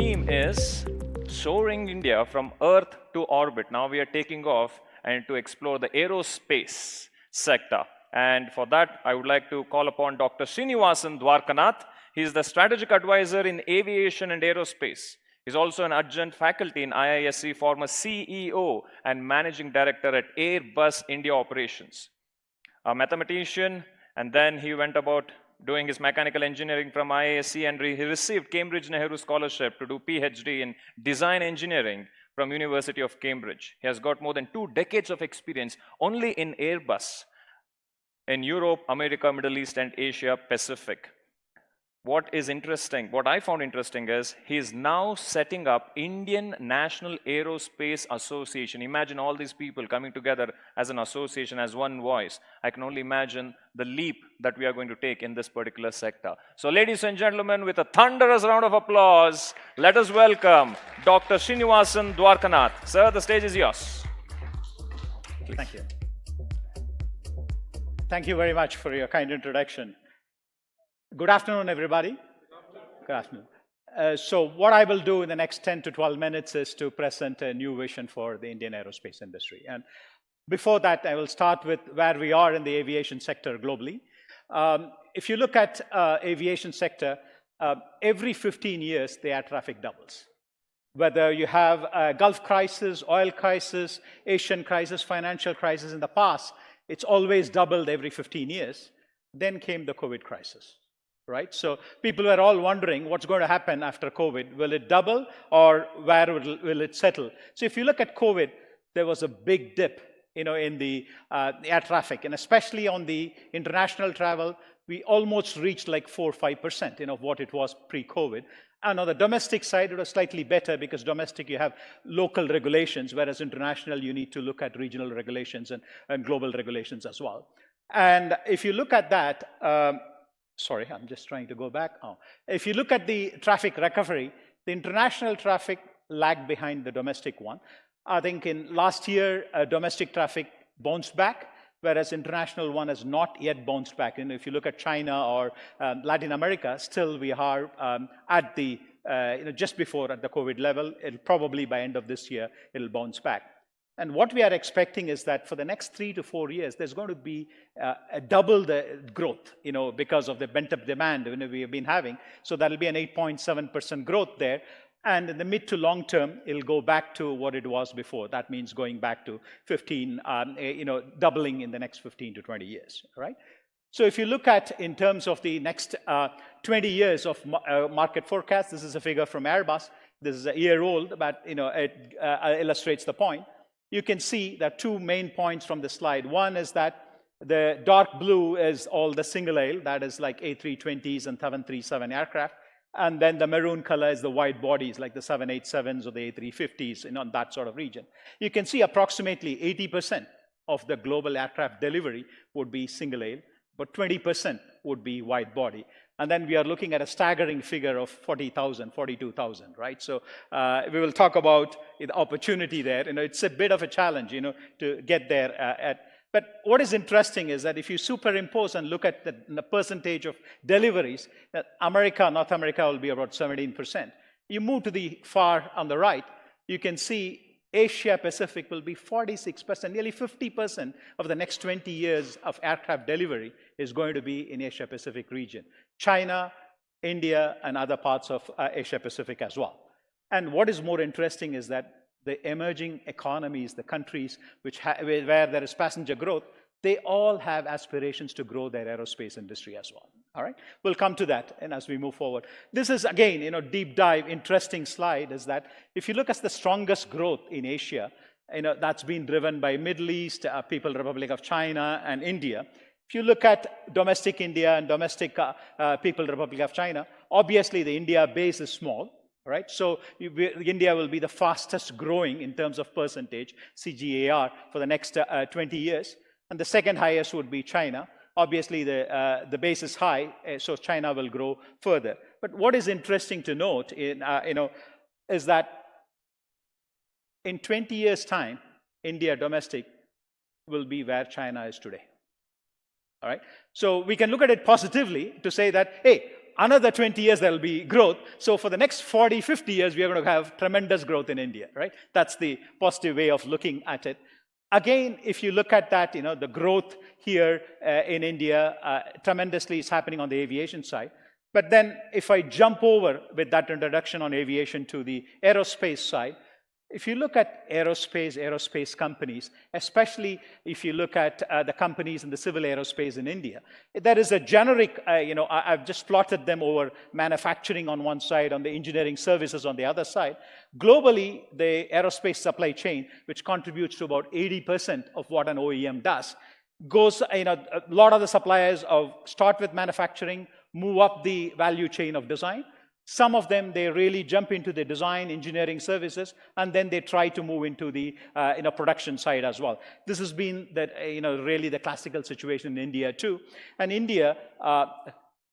theme is Soaring India from Earth to Orbit. Now we are taking off and to explore the aerospace sector. And for that, I would like to call upon Dr. Srinivasan Dwarkanath. He is the strategic advisor in aviation and aerospace. He's also an adjunct faculty in IISc, former CEO and managing director at Airbus India Operations. A mathematician, and then he went about doing his mechanical engineering from IISc, and he received Cambridge Nehru Scholarship to do PhD in design engineering from University of Cambridge. He has got more than 2 decades of experience only in Airbus in Europe, America, Middle East, and Asia Pacific. What I found interesting is he is now setting up Indian National Aerospace Association. Imagine all these people coming together as an association, as one voice. I can only imagine the leap that we are going to take in this particular sector. So ladies and gentlemen, with a thunderous round of applause, let us welcome Dr. Srinivasan Dwarkanath. Sir, the stage is yours. Please. Thank you. Thank you very much for your kind introduction. Good afternoon, everybody. Good afternoon. So what I will do in the next 10 to 12 minutes is to present a new vision for the Indian aerospace industry. And before that, I will start with where we are in the aviation sector globally. If you look at aviation sector, every 15 years, the air traffic doubles. Whether you have a Gulf crisis, oil crisis, Asian crisis, financial crisis in the past, it's always doubled every 15 years. Then came the COVID crisis. Right? So people were all wondering what's going to happen after COVID. Will it double or where will it settle? So if you look at COVID, there was a big dip, in the air traffic, and especially on the international travel, we almost reached like 4 or 5%, of what it was pre-COVID. And on the domestic side, it was slightly better because domestic you have local regulations, whereas international you need to look at regional regulations and global regulations as well. And if you look at that, sorry, I'm just trying to go back. If you look at the traffic recovery, the international traffic lagged behind the domestic one. I think in last year, domestic traffic bounced back, whereas international one has not yet bounced back. And if you look at China or Latin America, still we are at the, just before at the COVID level. It'll probably by end of this year, it'll bounce back. And what we are expecting is that for the next 3 to 4 years, there's going to be a double the growth, because of the pent-up demand we have been having. So that'll be an 8.7% growth there. And in the mid to long term, it'll go back to what it was before. That means going back to 15, doubling in the next 15 to 20 years, right? So if you look at in terms of the next 20 years of market forecast, this is a figure from Airbus. This is a year old, but it illustrates the point. You can see that 2 main points from the slide. One is that the dark blue is all the single aisle, that is like A320s and 737 aircraft. And then the maroon color is the wide bodies, like the 787s or the A350s, in that sort of region. You can see approximately 80% of the global aircraft delivery would be single aisle, but 20% would be wide body. And then we are looking at a staggering figure of 40,000, 42,000, right? So we will talk about the opportunity there. It's a bit of a challenge, to get there. But what is interesting is that if you superimpose and look at the percentage of deliveries, that North America will be about 17%. You move to the far on the right, you can see Asia Pacific will be 46%, nearly 50% of the next 20 years of aircraft delivery is going to be in Asia Pacific region. China, India, and other parts of Asia Pacific as well. And what is more interesting is that the emerging economies, the countries where there is passenger growth, they all have aspirations to grow their aerospace industry as well. All right, we'll come to that and as we move forward. This is again, deep dive, interesting slide is that if you look at the strongest growth in Asia, that's been driven by Middle East, People's Republic of China, and India. If you look at domestic India and domestic People's Republic of China, obviously the India base is small, right? So India will be the fastest growing in terms of percentage, CAGR, for the next 20 years. And the second highest would be China. Obviously, the base is high, so China will grow further. But what is interesting to note, is that in 20 years' time, India domestic will be where China is today. All right? So we can look at it positively to say that, hey, another 20 years there'll be growth. So for the next 40, 50 years, we are going to have tremendous growth in India, right? That's the positive way of looking at it. Again, if you look at that, the growth here in India tremendously is happening on the aviation side. But then if I jump over with that introduction on aviation to the aerospace side, if you look at aerospace companies, especially if you look at the companies in the civil aerospace in India, there is a generic, I've just plotted them over manufacturing on one side, on the engineering services on the other side. Globally, the aerospace supply chain, which contributes to about 80% of what an OEM does, goes, a lot of the suppliers start with manufacturing, move up the value chain of design. Some of them, they really jump into the design, engineering services, and then they try to move into the production side as well. This has been really the classical situation in India too. And India,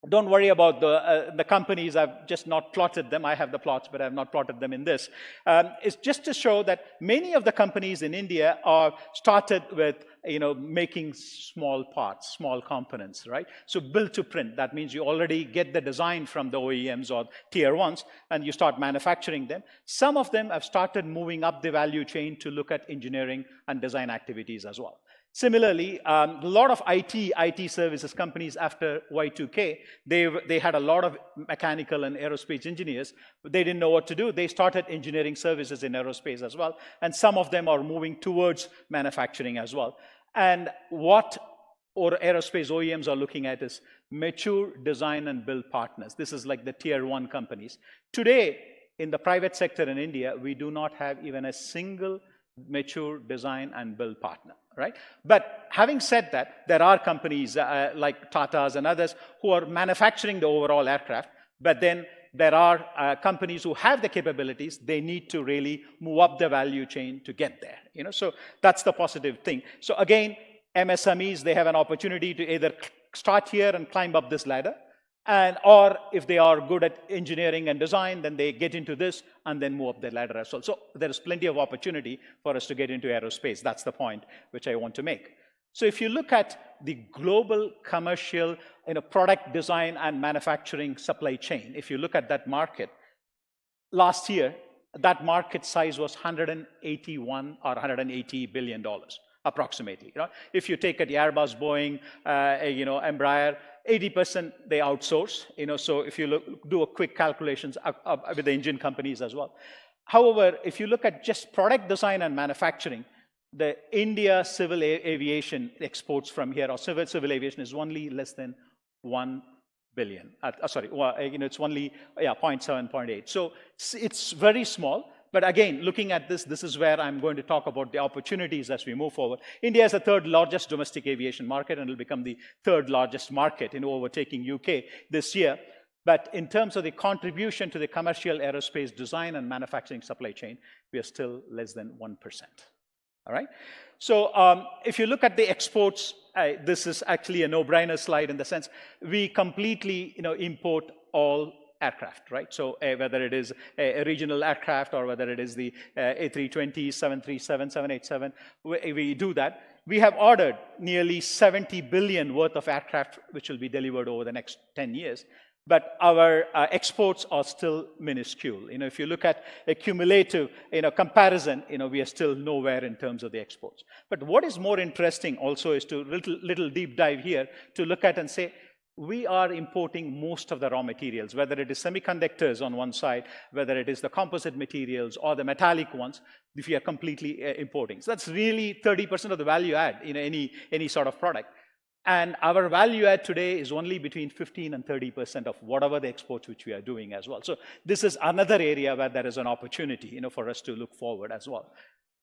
don't worry about the companies. I've just not plotted them. I have the plots, but I've not plotted them in this. It's just to show that many of the companies in India are started with making small parts, small components, right? So build to print, that means you already get the design from the OEMs or tier ones, and you start manufacturing them. Some of them have started moving up the value chain to look at engineering and design activities as well. Similarly, a lot of IT services companies after Y2K, they had a lot of mechanical and aerospace engineers. They didn't know what to do. They started engineering services in aerospace as well. And some of them are moving towards manufacturing as well. And what aerospace OEMs are looking at is mature design and build partners. This is like the tier one companies. Today, in the private sector in India, we do not have even a single mature design and build partner, right? But having said that, there are companies like Tata's and others who are manufacturing the overall aircraft, but then there are companies who have the capabilities. They need to really move up the value chain to get there, So that's the positive thing. So again, MSMEs, they have an opportunity to either start here and climb up this ladder, or if they are good at engineering and design, then they get into this and then move up the ladder as well. So there is plenty of opportunity for us to get into aerospace. That's the point which I want to make. So if you look at the global commercial product design and manufacturing supply chain, if you look at that market, last year, that market size was $181 or $180 billion, approximately. If you take at Airbus, Boeing, Embraer, 80% they outsource. So if you do a quick calculations with the engine companies as well. However, if you look at just product design and manufacturing, the India civil aviation exports from here, or civil aviation, is only less than 1 billion. It's only 0.7, 0.8. So it's very small. But again, looking at this is where I'm going to talk about the opportunities as we move forward. India is the third largest domestic aviation market, and will become the third largest market, overtaking UK this year. But in terms of the contribution to the commercial aerospace design and manufacturing supply chain, we are still less than 1%. All right? So if you look at the exports, this is actually a no-brainer slide in the sense we completely import all aircraft, right? So whether it is a regional aircraft or whether it is the A320, 737, 787, we do that. We have ordered nearly 70 billion worth of aircraft which will be delivered over the next 10 years. But our exports are still minuscule. If you look at a cumulative comparison, we are still nowhere in terms of the exports. But what is more interesting also is to little deep dive here to look at and say, we are importing most of the raw materials, whether it is semiconductors on one side, whether it is the composite materials or the metallic ones, if we are completely importing. So that's really 30% of the value add in any sort of product. And our value add today is only between 15 and 30% of whatever the exports which we are doing as well. So this is another area where there is an opportunity, for us to look forward as well.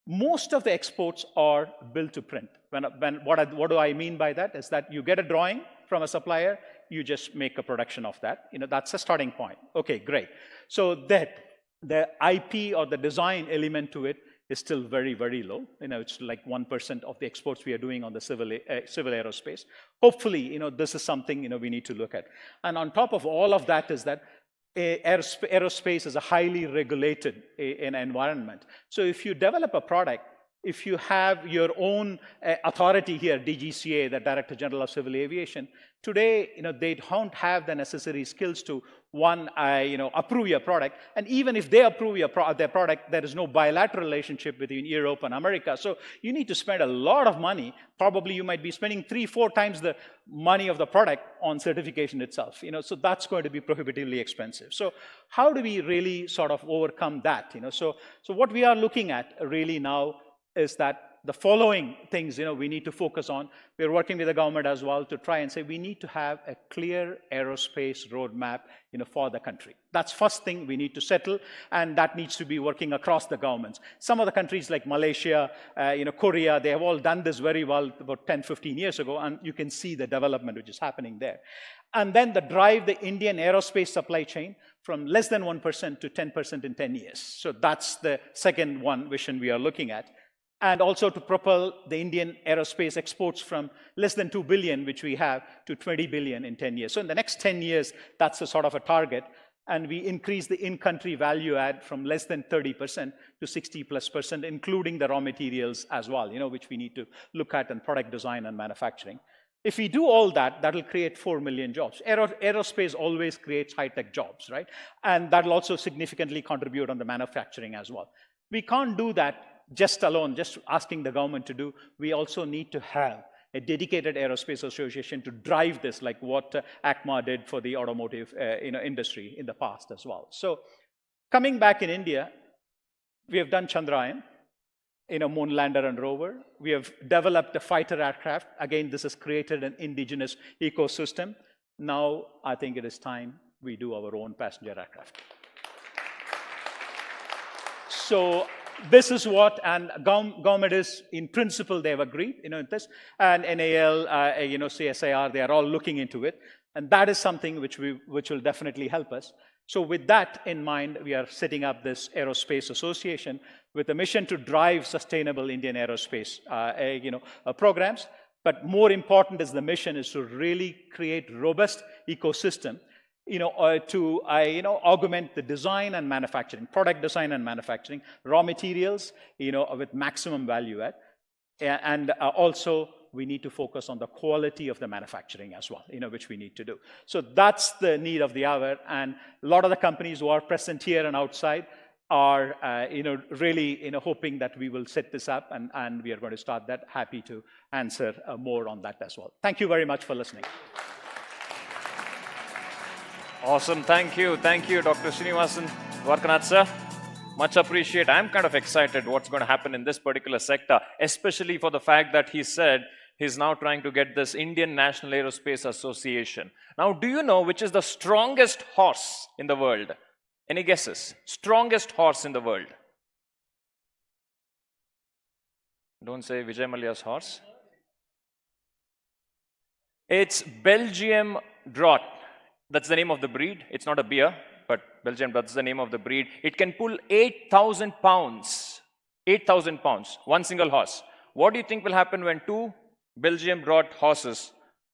Most of the exports are built to print. What do I mean by that? Is that you get a drawing from a supplier, you just make a production of that. That's a starting point. Okay, great. So that the IP or the design element to it is still very, very low. It's like 1% of the exports we are doing on the civil aerospace. Hopefully, this is something we need to look at. And on top of all of that is that aerospace is a highly regulated environment. So if you develop a product, if you have your own authority here, DGCA, the Director General of Civil Aviation, today, they don't have the necessary skills to, one, approve your product. And even if they approve their product, there is no bilateral relationship between Europe and America. So you need to spend a lot of money. Probably you might be spending 3-4 times the money of the product on certification itself. So that's going to be prohibitively expensive. So how do we really sort of overcome that? So what we are looking at really now is that the following things, we need to focus on. We're working with the government as well to try and say we need to have a clear aerospace roadmap, for the country. That's first thing we need to settle, and that needs to be working across the governments. Some of the countries like Malaysia, Korea, they have all done this very well about 10, 15 years ago, and you can see the development which is happening there. And then drive the Indian aerospace supply chain from less than 1% to 10% in 10 years. So that's the second vision we are looking at. And also to propel the Indian aerospace exports from less than 2 billion, which we have, to 20 billion in 10 years. So in the next 10 years, that's a sort of a target. And we increase the in-country value add from less than 30% to 60+%, including the raw materials as well, which we need to look at in product design and manufacturing. If we do all that, that will create 4 million jobs. Aerospace always creates high-tech jobs, right? And that will also significantly contribute on the manufacturing as well. We can't do that just alone, just asking the government to do. We also need to have a dedicated aerospace association to drive this, like what ACMA did for the automotive industry in the past as well. So coming back in India, we have done Chandrayaan, moon lander and rover. We have developed a fighter aircraft. Again, this has created an indigenous ecosystem. Now, I think it is time we do our own passenger aircraft. So this is what, and government is, in principle, they have agreed, this, and NAL, CSIR, they are all looking into it, and that is something which will definitely help us. So with that in mind, we are setting up this aerospace association with a mission to drive sustainable Indian aerospace, programs. But more important is the mission is to really create robust ecosystem, to augment the design and manufacturing, product design and manufacturing, raw materials, with maximum value add. And also, we need to focus on the quality of the manufacturing as well, which we need to do. So that's the need of the hour. And a lot of the companies who are present here and outside are, really, hoping that we will set this up, and we are going to start that. Happy to answer more on that as well. Thank you very much for listening. Awesome. Thank you, Dr. Srinivasan Dwarkanath, sir. Much appreciate. I'm kind of excited what's going to happen in this particular sector, especially for the fact that he said he's now trying to get this Indian National Aerospace Association. Now, do you know which is the strongest horse in the world? Any guesses? Strongest horse in the world? Don't say Vijay Mallya's horse. It's Belgium Draught. That's the name of the breed. It's not a beer, but Belgium, that's the name of the breed. It can pull 8,000 pounds. 8,000 pounds, one single horse. What do you think will happen when 2 Belgium Draught horses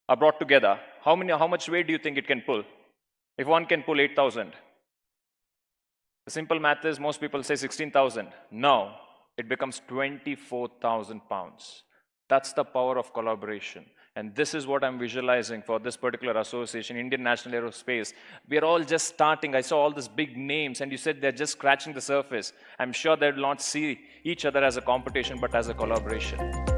are brought together? How much weight do you think it can pull? If one can pull 8,000. The simple math is most people say 16,000. No, it becomes 24,000 pounds. That's the power of collaboration. And this is what I'm visualizing for this particular association, Indian National Aerospace. We are all just starting. I saw all these big names, and you said they're just scratching the surface. I'm sure they will not see each other as a competition, but as a collaboration.